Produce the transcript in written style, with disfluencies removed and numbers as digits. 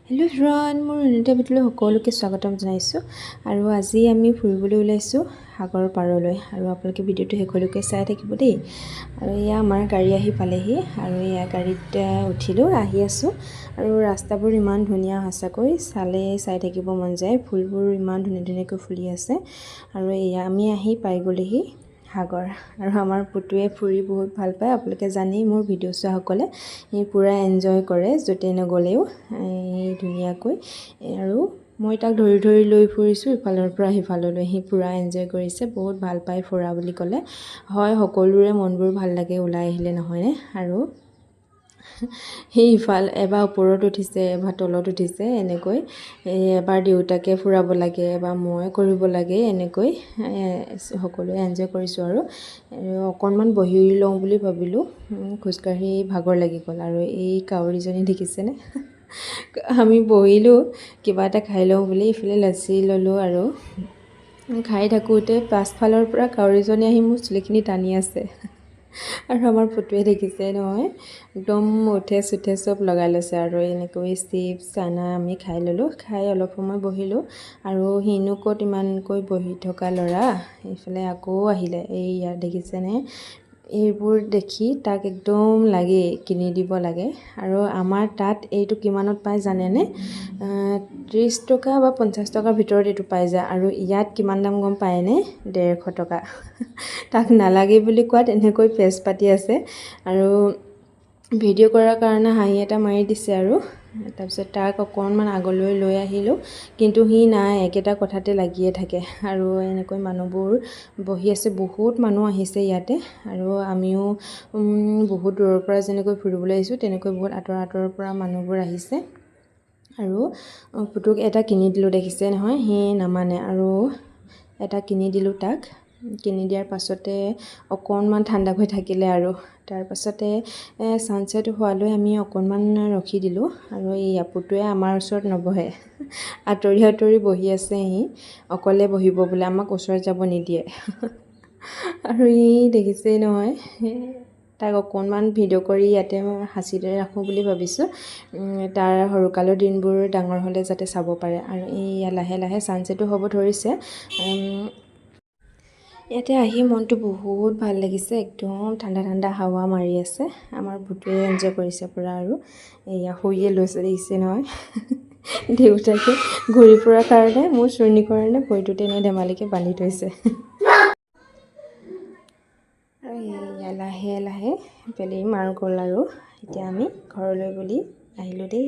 Hello' everyone, মোৰ ৰুণিতা ভিডিঅ'লৈ সকলোকে স্বাগতম জনাইছোঁ। আৰু আজি আমি ফুৰিবলৈ ওলাইছোঁ সাগৰ পাৰলৈ, আৰু আপোনালোকে ভিডিঅ'টো শেষলৈকে চাই থাকিব দেই। আৰু এয়া আমাৰ গাড়ী আহি পালেহি, আৰু এয়া গাড়ীত উঠিলোঁ, আহি আছোঁ। আৰু ৰাস্তাবোৰ ইমান ধুনীয়া, সঁচাকৈ চাই থাকিব মন যায়। ফুলবোৰ ইমান ধুনীয়াকৈ ফুলি আছে। আৰু এয়া আমি আহি পাই গ'লেহি সাগৰ। আৰু আমাৰ পুতুৱে ফুৰি বহুত ভাল পায়, আপোনালোকে জানেই। মোৰ ভিডিঅ' চোৱাসকলে সি পূৰা এনজয় কৰে য'তে নগ'লেও ধুনীয়াকৈ। আৰু মই তাক ধৰি ধৰি লৈ ফুৰিছোঁ ইফালৰ পৰা সিফাললৈ। সি পূৰা এনজয় কৰিছে, বহুত ভাল পায় ফুৰা বুলি ক'লে। হয়, সকলোৰে মনবোৰ ভাল লাগে ওলাই আহিলে, নহয়নে? আৰু সি এবাৰ ওপৰত উঠিছে, এবাৰ তলত উঠিছে, এনেকৈ। এবাৰ দেউতাকে ফুৰাব লাগে, এবাৰ মই কৰিব লাগে, এনেকৈ সকলোৱে এনজয় কৰিছোঁ। আৰু অকণমান বহি লওঁ বুলি ভাবিলোঁ, খোজকাঢ়ি ভাগৰ লাগি গ'ল। আৰু এই কাউৰীজনী দেখিছেনে? আমি বহিলোঁ কিবা এটা খাই লওঁ বুলি, ইফালে লাচি ল'লোঁ। আৰু খাই থাকোঁতে পাছফালৰ পৰা কাউৰীজনী আহি মোৰ চুলিখিনি টানি আছে। আৰু আমাৰ পুতুৱে দেখিছে নহয়, একদম উঠে চুঠে চব লগাই লৈছে। আৰু এনেকৈ চিপছ চানা আমি খাই ল'লোঁ, খাই অলপ সময় বহিলোঁ। আৰু সিনো ক'ত ইমানকৈ বহি থকা ল'ৰা, এইফালে আকৌ আহিলে। এই ইয়াত দেখিছেনে? এইবোৰ দেখি তাক একদম লাগে, কিনি দিব লাগে। আৰু আমাৰ তাত এইটো কিমানত পায় জানেনে? 30 টকা বা 50 টকাৰ ভিতৰত এইটো পাই যায়। আৰু ইয়াত কিমান দাম গম পায়নে? 150 টকা। তাক নালাগে বুলি কোৱাত এনেকৈ পেচ পাতি আছে। আৰু ভিডিঅ' কৰাৰ কাৰণে হাঁহি এটা মাৰি দিছে। আৰু তাৰপিছত তাক অকণমান আগলৈ লৈ আহিলোঁ, কিন্তু সি নাই, একেটা কথাতে লাগিয়ে থাকে। আৰু এনেকৈ মানুহবোৰ বহি আছে, বহুত মানুহ আহিছে ইয়াতে। আৰু আমিও বহুত দূৰৰ পৰা যেনেকৈ ফুৰিবলৈ আহিছোঁ, তেনেকৈ বহুত আঁতৰৰ পৰা মানুহবোৰ আহিছে। আৰু পুতুক এটা কিনি দিলোঁ, দেখিছে নহয়? সি নামানে। আৰু এটা কিনি দিলোঁ তাক। কিনি দিয়াৰ পাছতে অকণমান ঠাণ্ডা হৈ থাকিলে। আৰু তাৰপাছতে ছানছেট হোৱালৈ আমি অকণমান ৰখি দিলোঁ। আৰু এই পুতুৱে আমাৰ ওচৰত নবহে, আঁতৰি আঁতৰি বহি আছে। সি অকলে বহিব বোলে, আমাক ওচৰত যাব নিদিয়ে। আৰু ই দেখিছেই নহয়, তাক অকণমান ভিডিঅ' কৰি ইয়াতে সাঁচি ৰাখোঁ বুলি ভাবিছোঁ, তাৰ সৰুকালৰ দিনবোৰ ডাঙৰ হ'লে যাতে চাব পাৰে। আৰু এই লাহে লাহে ছানছেটো হ'ব ধৰিছে। ইয়াতে আহি মনটো বহুত ভাল লাগিছে, একদম ঠাণ্ডা ঠাণ্ডা হাৱা মাৰি আছে। আমাৰ পুতুৱে এনজয় কৰিছে পূৰা। আৰু এয়া শুইয়ে লৈছে, দেখিছে নহয়? দেউতাকে ঘূৰি ফুৰাৰ কাৰণে, মোৰ চুৰ্ণিৰ কাৰণে ভৰিটোতে এনে ধেমালিকৈ বান্ধি থৈছে। আৰু এয়া লাহে লাহে বেলি মাৰ গ'ল। আৰু এতিয়া আমি ঘৰলৈ বুলি আহিলোঁ দেই।